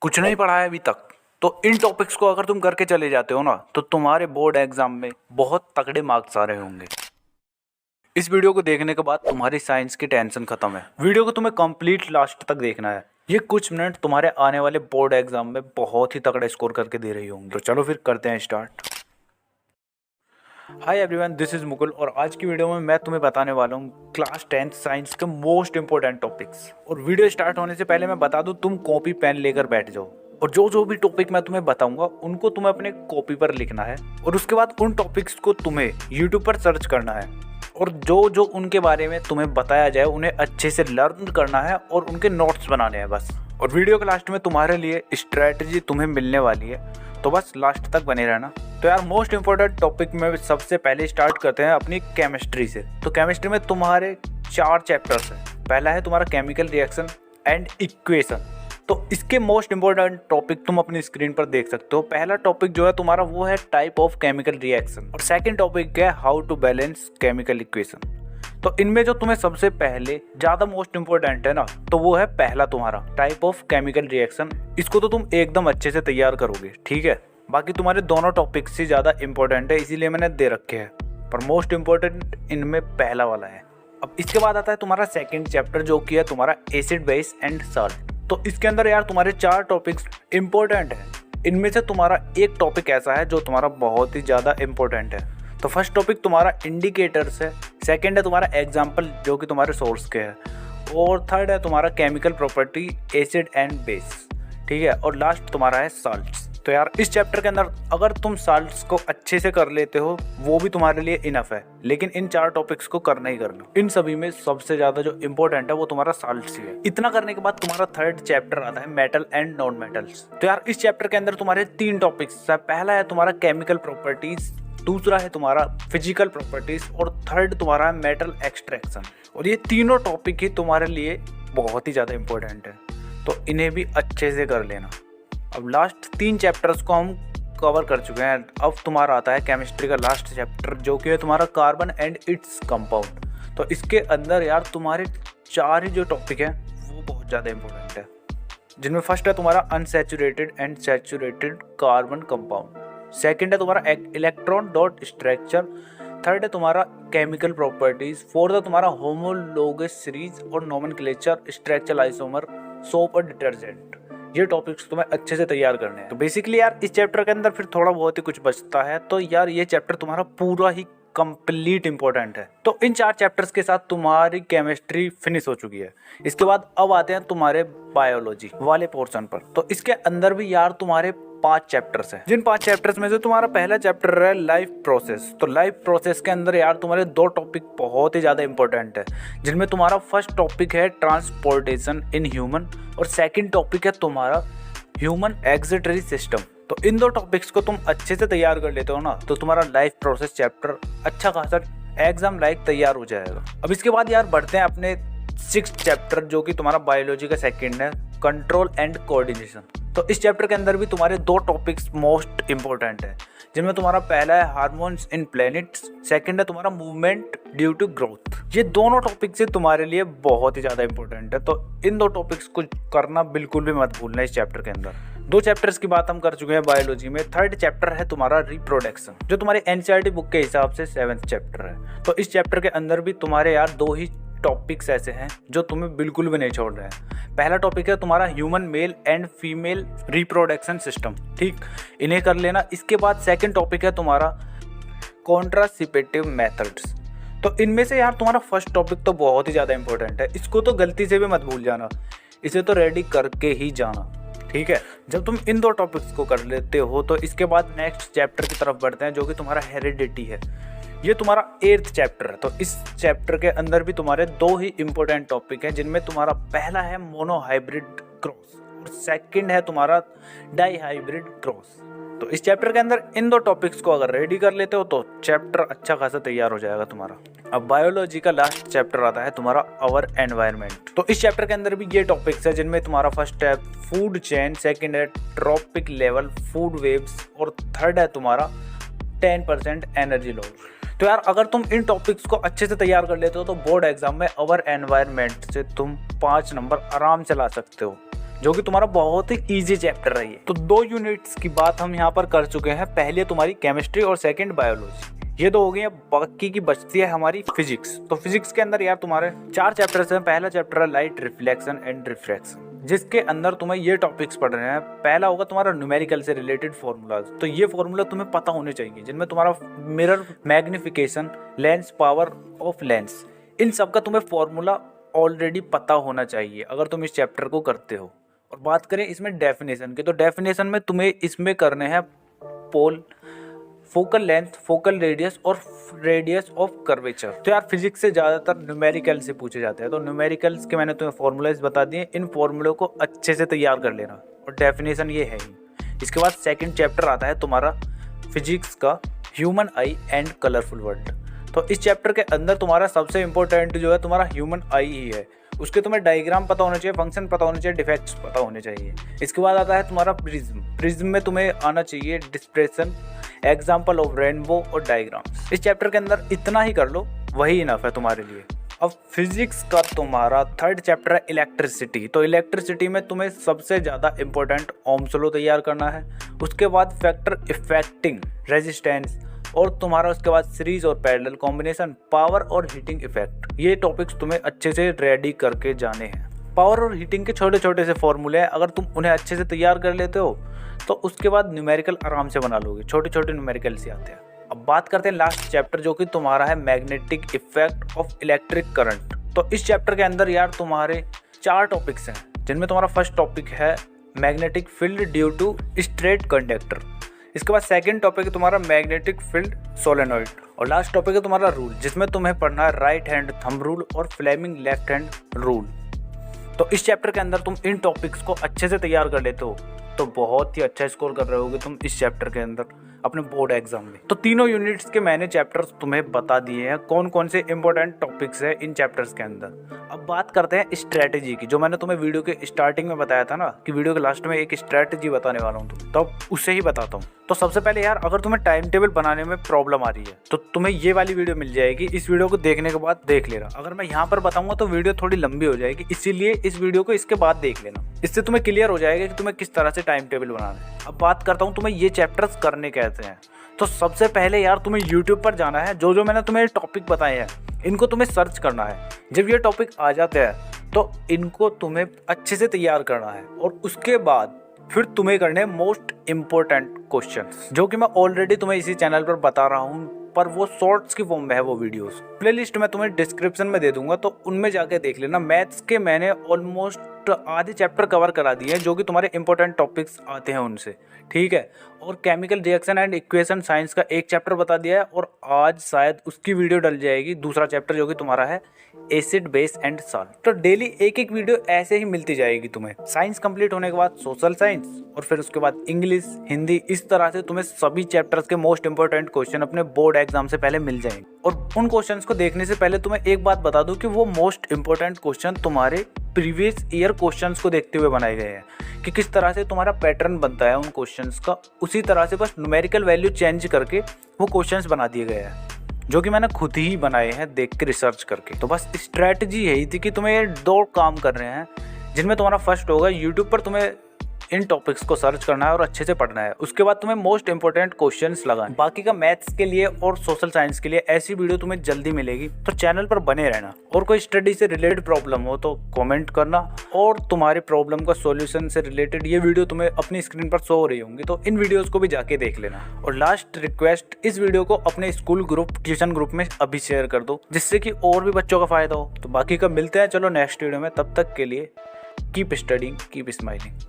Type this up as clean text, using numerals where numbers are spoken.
कुछ नहीं पढ़ा है अभी तक, तो इन टॉपिक्स को अगर तुम करके चले जाते हो ना तो तुम्हारे बोर्ड एग्जाम में बहुत तगड़े मार्क्स आ रहे होंगे। इस वीडियो को देखने के बाद तुम्हारी साइंस की टेंशन खत्म है। वीडियो को तुम्हें कंप्लीट लास्ट तक देखना है। ये कुछ मिनट तुम्हारे आने वाले बोर्ड एग्जाम में बहुत ही तगड़ा स्कोर करके दे रही होंगी। तो चलो फिर करते हैं start. Hi everyone, this is Mukul और आज की वीडियो में मैं तुम्हें बताने वाला हूँ क्लास 10th साइंस के मोस्ट इंपॉर्टेंट टॉपिक्स। और वीडियो स्टार्ट होने से पहले मैं बता दूँ, तुम कॉपी पेन लेकर बैठ जाओ और जो भी टॉपिक मैं तुम्हें बताऊंगा उनको तुम्हें अपने कॉपी पर लिखना है और उसके बाद उन टॉपिक्स को तुम्हें यूट्यूब पर सर्च करना है और जो उनके बारे में तुम्हें बताया जाए उन्हें अच्छे से लर्न करना है और उनके नोट्स बनाने हैं बस। और वीडियो के लास्ट में तुम्हारे लिए स्ट्रैटेजी तुम्हें मिलने वाली है, तो बस लास्ट तक बने रहना। तो यार मोस्ट इंपॉर्टेंट टॉपिक में सबसे पहले स्टार्ट करते हैं अपनी केमिस्ट्री से। तो केमिस्ट्री में तुम्हारे 4 चैप्टर्स हैं। पहला है तुम्हारा केमिकल रिएक्शन एंड इक्वेशन। तो इसके मोस्ट इंपॉर्टेंट टॉपिक तुम अपनी स्क्रीन पर देख सकते हो। पहला टॉपिक जो है तुम्हारा वो है टाइप ऑफ केमिकल रिएक्शन और सेकंड टॉपिक है how to balance chemical equation. तो इनमें जो तुम्हें सबसे पहले ज़्यादा मोस्ट इंपॉर्टेंट है ना, तो वो है पहला तुम्हारा टाइप ऑफ केमिकल रिएक्शन। इसको तो तुम एकदम अच्छे से तैयार करोगे, ठीक है। बाकी तुम्हारे दोनों टॉपिक से ज़्यादा इंपॉर्टेंट है, इसीलिए मैंने दे रखे हैं, पर मोस्ट इंपॉर्टेंट इनमें पहला वाला है। अब इसके बाद आता है तुम्हारा सेकंड चैप्टर जो कि है तुम्हारा एसिड बेस एंड सॉल्ट। तो इसके अंदर यार तुम्हारे 4 टॉपिक्स इंपॉर्टेंट हैं। इनमें से तुम्हारा एक टॉपिक ऐसा है जो तुम्हारा बहुत ही ज़्यादा इंपॉर्टेंट है। तो फर्स्ट टॉपिक तुम्हारा इंडिकेटर्स है, सेकंड है तुम्हारा एग्जाम्पल जो कि तुम्हारे सोर्स के है, और थर्ड है तुम्हारा chemical property acid and base, ठीक है, और लास्ट तुम्हारा है साल्ट्स। तो यार इस चैप्टर के अंदर अगर तुम साल्ट्स को अच्छे से कर लेते हो वो भी तुम्हारे लिए इनफ है, लेकिन इन 4 टॉपिक्स को करना ही करना। इन सभी में सबसे ज्यादा जो इंपॉर्टेंट है वो तुम्हारा साल्ट्स ही है। इतना करने के बाद तुम्हारा थर्ड चैप्टर आता है मेटल एंड नॉन मेटल्स। तो यार इस चैप्टर के अंदर तुम्हारे 3 टॉपिक्स है। पहला है तुम्हारा केमिकल प्रॉपर्टीज, दूसरा है तुम्हारा फिजिकल प्रॉपर्टीज और थर्ड तुम्हारा है मेटल एक्सट्रैक्शन। और ये तीनों टॉपिक ही तुम्हारे लिए बहुत ही ज़्यादा इंपॉर्टेंट है, तो इन्हें भी अच्छे से कर लेना। अब लास्ट 3 चैप्टर्स को हम कवर कर चुके हैं। अब तुम्हारा आता है केमिस्ट्री का लास्ट चैप्टर जो कि है तुम्हारा कार्बन एंड इट्स कंपाउंड। तो इसके अंदर यार तुम्हारे 4 ही जो टॉपिक हैं वो बहुत ज़्यादा इंपॉर्टेंट है, जिनमें फर्स्ट है तुम्हारा unsaturated and saturated carbon compound, second है तुम्हारा इलेक्ट्रॉन डॉट स्ट्रक्चर, थर्ड है तुम्हारा केमिकल प्रॉपर्टीज, फोर्थ है तुम्हारा होमोलोगस सीरीज और नोमेनक्लेचर, स्ट्रक्चरल आइसोमर, सोप और डिटर्जेंट। ये टॉपिक्स तुम्हें अच्छे से तैयार करने हैं। तो बेसिकली यार इस चैप्टर के अंदर फिर थोड़ा बहुत ही कुछ बचता है, तो यार ये चैप्टर तुम्हारा पूरा ही कंप्लीट इंपॉर्टेंट है। तो इन 4 चैप्टर्स के साथ तुम्हारी केमिस्ट्री फिनिश हो चुकी है। इसके बाद अब आते हैं तुम्हारे बायोलॉजी वाले पोर्शन पर। तो इसके अंदर भी यार तुम्हारे 5 चैप्टर्स हैं, जिन 5 चैप्टर्स में से तुम्हारा पहला चैप्टर है लाइफ प्रोसेस। तो लाइफ प्रोसेस के अंदर यार तुम्हारे 2 टॉपिक बहुत ही ज़्यादा इंपॉर्टेंट है, जिनमें तुम्हारा फर्स्ट टॉपिक है ट्रांसपोर्टेशन इन ह्यूमन और सेकंड टॉपिक है तुम्हारा ह्यूमन एक्सक्रीटरी सिस्टम। तो इन 2 टॉपिक्स को तुम अच्छे से तैयार कर लेते हो ना, तो तुम्हारा लाइफ प्रोसेस चैप्टर अच्छा खासा एग्जाम लाइक तैयार हो जाएगा। अब इसके बाद यार बढ़ते हैं अपने 6th चैप्टर जो कि तुम्हारा बायोलॉजी का सेकंड है, कंट्रोल एंड कोऑर्डिनेशन। तो इस चैप्टर के अंदर भी तुम्हारे 2 टॉपिक्स मोस्ट इंपॉर्टेंट है, जिनमें तुम्हारा पहला है हार्मोन्स इन प्लैनेट्स, सेकंड है तुम्हारा मूवमेंट ड्यू टू ग्रोथ। ये दोनों टॉपिक्स से तुम्हारे लिए बहुत ही ज़्यादा इंपॉर्टेंट है, तो इन 2 टॉपिक्स को करना बिल्कुल भी मत भूलना। इस चैप्टर के अंदर 2 चैप्टर्स की बात हम कर चुके हैं बायोलॉजी में। थर्ड चैप्टर है तुम्हारा रिप्रोडक्शन, जो तुम्हारे एनसीईआरटी बुक के हिसाब से 7th चैप्टर है। तो इस चैप्टर के अंदर भी तुम्हारे यार 2 ही टॉपिक्स ऐसे हैं जो तुम्हें बिल्कुल भी नहीं छोड़ रहे हैं। पहला टॉपिक है तुम्हारा human male and female reproduction system, ठीक, इन्हें कर लेना। इसके बाद सेकंड टॉपिक है तुम्हारा कॉन्ट्रासेप्टिव मेथड्स। तो इनमें से यार तुम्हारा फर्स्ट टॉपिक तो बहुत ही ज़्यादा इंपॉर्टेंट है, इसको तो गलती से भी मत भूल जाना, इसे तो रेडी करके ही जाना, ठीक है। जब तुम इन 2 टॉपिक्स को कर लेते हो तो इसके बाद नेक्स्ट चैप्टर की तरफ बढ़ते हैं जो कि तुम्हारा हेरिडिटी है। ये तुम्हारा 8th चैप्टर है। तो इस चैप्टर के अंदर भी तुम्हारे 2 ही इंपॉर्टेंट टॉपिक हैं, जिनमें तुम्हारा पहला है मोनोहाइब्रिड क्रॉस और सेकंड है तुम्हारा डाईहाइब्रिड क्रॉस। तो इस चैप्टर के अंदर इन 2 टॉपिक्स को अगर रेडी कर लेते हो तो चैप्टर अच्छा खासा तैयार हो जाएगा तुम्हारा। अब बायोलॉजी का लास्ट चैप्टर आता है तुम्हारा आवर एनवायरनमेंट। तो इस चैप्टर के अंदर भी ये टॉपिक्स है, जिनमें तुम्हारा फर्स्ट है फूड चेन, सेकंड है ट्रॉपिक लेवल फूड वेव्स और थर्ड है तुम्हारा 10% एनर्जी लॉस। तो यार अगर तुम इन टॉपिक्स को अच्छे से तैयार कर लेते हो तो बोर्ड एग्जाम में आवर एनवायरनमेंट से तुम 5 नंबर आराम से ला सकते हो, जो कि तुम्हारा बहुत ही इजी चैप्टर है ये। तो 2 यूनिट्स की बात हम यहाँ पर कर चुके हैं, पहले तुम्हारी केमिस्ट्री और सेकंड बायोलॉजी, ये तो हो गई है। बाकी की बचती है हमारी फिजिक्स। तो फिजिक्स के अंदर यार तुम्हारे 4 चैप्टर्स हैं। पहला चैप्टर है लाइट रिफ्लेक्शन एंड रिफ्रैक्शन, जिसके अंदर तुम्हें ये टॉपिक्स पढ़ रहे हैं। पहला होगा तुम्हारा न्यूमेरिकल से रिलेटेड फॉर्मूलाज, तो ये फॉर्मूला तुम्हें पता होने चाहिए, जिनमें तुम्हारा mirror, magnification, lens, power of lens, इन सब का तुम्हें फॉर्मूला ऑलरेडी पता होना चाहिए अगर तुम इस चैप्टर को करते हो। और बात करें इसमें डेफिनेशन की, तो डेफिनेशन में तुम्हें इसमें करने हैं पोल, फोकल लेंथ, फोकल रेडियस और रेडियस ऑफ कर्वेचर। तो यार फिजिक्स से ज़्यादातर न्यूमेरिकल से पूछे जाते हैं, तो न्यूमेरिकल्स के मैंने तुम्हें फॉर्मूलाज बता दिए, इन फॉर्मूलों को अच्छे से तैयार कर लेना। और डेफिनेशन ये है ही। इसके बाद सेकंड चैप्टर आता है तुम्हारा फिजिक्स का human I and colourful world. तो इस चैप्टर के अंदर तुम्हारा सबसे इंपॉर्टेंट जो है तुम्हारा ह्यूमन आई ही है। उसके तुम्हें डायग्राम पता होना चाहिए, फंक्शन पता होने चाहिए, डिफेक्ट्स पता होने चाहिए। इसके बाद आता है तुम्हारा प्रिज्म। प्रिज्म में तुम्हें आना चाहिए डिस्प्रेशन, एग्जाम्पल ऑफ रेनबो और डायग्राम्स। इस चैप्टर के अंदर इतना ही कर लो, वही इनफ है तुम्हारे लिए। अब फिजिक्स का तुम्हारा थर्ड चैप्टर है इलेक्ट्रिसिटी। तो इलेक्ट्रिसिटी में तुम्हें सबसे ज़्यादा इंपॉर्टेंट ओम्स लॉ तैयार करना है। उसके बाद फैक्टर इफेक्टिंग रेजिस्टेंस, और तुम्हारा उसके बाद सीरीज और पैरेलल कॉम्बिनेशन, पावर और हीटिंग इफेक्ट। ये टॉपिक्स तुम्हें अच्छे से रेडी करके जाने हैं। पावर और हीटिंग के छोटे छोटे से फॉर्मूले हैं, अगर तुम उन्हें अच्छे से तैयार कर लेते हो तो उसके बाद न्यूमेरिकल आराम से बना लोगे। छोटे छोटे न्यूमेरिकल से आते हैं। अब बात करते हैं लास्ट चैप्टर, जो कि तुम्हारा है magnetic effect of electric current. तो इस चैप्टर के अंदर यार तुम्हारे 4 टॉपिक्स हैं, जिनमें तुम्हारा फर्स्ट टॉपिक है magnetic field due to straight conductor. इसके बाद सेकंड टॉपिक है तुम्हारा मैग्नेटिक फील्ड सोलेनॉइड, और लास्ट टॉपिक है तुम्हारा रूल, जिसमें तुम्हें पढ़ना है राइट हैंड थंब रूल और फ्लेमिंग लेफ्ट हैंड रूल। तो इस चैप्टर के अंदर तुम इन टॉपिक्स को अच्छे से तैयार कर लेते हो तो बहुत ही अच्छा स्कोर कर रहे होगे तुम इस चैप्टर के अंदर अपने बोर्ड एग्जाम में। तो तीनों यूनिट्स के मैंने चैप्टर्स तुम्हें बता दिए हैं, कौन कौन से इंपॉर्टेंट टॉपिक्स हैं इन चैप्टर्स के अंदर। अब बात करते हैं स्ट्रैटेजी की, जो मैंने तुम्हें वीडियो के स्टार्टिंग में बताया था ना कि वीडियो के लास्ट में एक स्ट्रैटेजी बताने वाला हूँ, तो अब उससे ही बताता हूँ। तो सबसे पहले यार, अगर तुम्हें टाइम टेबल बनाने में प्रॉब्लम आ रही है तो तुम्हें ये वाली वीडियो मिल जाएगी। इस वीडियो को देखने के बाद देख लेना। अगर मैं यहाँ पर बताऊंगा तो वीडियो थोड़ी लंबी हो जाएगी, इसीलिए इस वीडियो को इसके बाद देख लेना। इससे तुम्हें क्लियर हो जाएगा कि तुम्हें किस तरह से टाइम टेबल बनाना है। अब बात करता हूँ तुम्हें ये चैप्टर्स करने कैसे हैं। तो सबसे पहले यार तुम्हें YouTube पर जाना है। जो मैंने तुम्हें टॉपिक बताए हैं इनको तुम्हें सर्च करना है। जब ये टॉपिक आ जाते हैं तो इनको तुम्हें अच्छे से तैयार करना है, और उसके बाद फिर तुम्हें करने मोस्ट इम्पोर्टेंट क्वेश्चंस, जो कि मैं ऑलरेडी तुम्हें इसी चैनल पर बता रहा हूँ, पर वो शॉर्ट्स की फॉर्म में है वो वीडियोस। प्लेलिस्ट मैं तुम्हें डिस्क्रिप्शन में दे दूंगा, तो उनमें जाके देख लेना। मैथ्स के मैंने ऑलमोस्ट आधे चैप्टर कवर करा दिए हैं, जो कि तुम्हारे इंपॉर्टेंट टॉपिक्स आते हैं उनसे, ठीक है। और chemical reaction and equation science का एक चैप्टर बता दिया है, और आज शायद उसकी वीडियो डल जाएगी, दूसरा चैप्टर, जो कि तुम्हारा है एसिड बेस एंड सॉल्ट। तो डेली एक एक वीडियो ऐसे ही मिलती जाएगी तुम्हें। साइंस कंप्लीट होने के बाद सोशल साइंस, और फिर उसके बाद इंग्लिश, हिंदी, इस तरह से तुम्हें सभी चैप्टर्स के मोस्ट इंपॉर्टेंट क्वेश्चन अपने बोर्ड एग्जाम से पहले मिल जाएंगे। और उन क्वेश्चंस को देखने से पहले तुम्हें एक बात बता दूं कि वो मोस्ट इंपॉर्टेंट क्वेश्चन तुम्हारे प्रीवियस ईयर क्वेश्चंस को देखते हुए बनाए गए हैं, कि किस तरह से तुम्हारा पैटर्न बनता है उन क्वेश्चंस का। उसी तरह से बस न्यूमेरिकल वैल्यू चेंज करके वो क्वेश्चंस बना दिए गए हैं, जो कि मैंने खुद ही बनाए हैं देख के, रिसर्च करके। तो बस स्ट्रैटेजी यही थी कि तुम्हें ये 2 काम कर रहे हैं, जिनमें तुम्हारा फर्स्ट होगा यूट्यूब पर तुम्हें इन टॉपिक्स को सर्च करना है और अच्छे से पढ़ना है। उसके बाद तुम्हें मोस्ट इंपॉर्टेंट क्वेश्चंस लगाने। बाकी का मैथ्स के लिए और सोशल साइंस के लिए ऐसी वीडियो तुम्हें जल्दी मिलेगी, तो चैनल पर बने रहना। और कोई स्टडी से रिलेटेड प्रॉब्लम हो तो कमेंट करना, और तुम्हारे प्रॉब्लम का सॉल्यूशन से रिलेटेड ये वीडियो तुम्हें अपनी स्क्रीन पर शो हो रही होंगी, तो इन वीडियोज़ को भी जाके देख लेना। और लास्ट रिक्वेस्ट, इस वीडियो को अपने स्कूल ग्रुप, ट्यूशन ग्रुप में अभी शेयर कर दो, जिससे कि और भी बच्चों का फायदा हो। तो बाकी का मिलते हैं चलो नेक्स्ट वीडियो में, तब तक के लिए कीप स्टडिंग, कीप स्माइलिंग।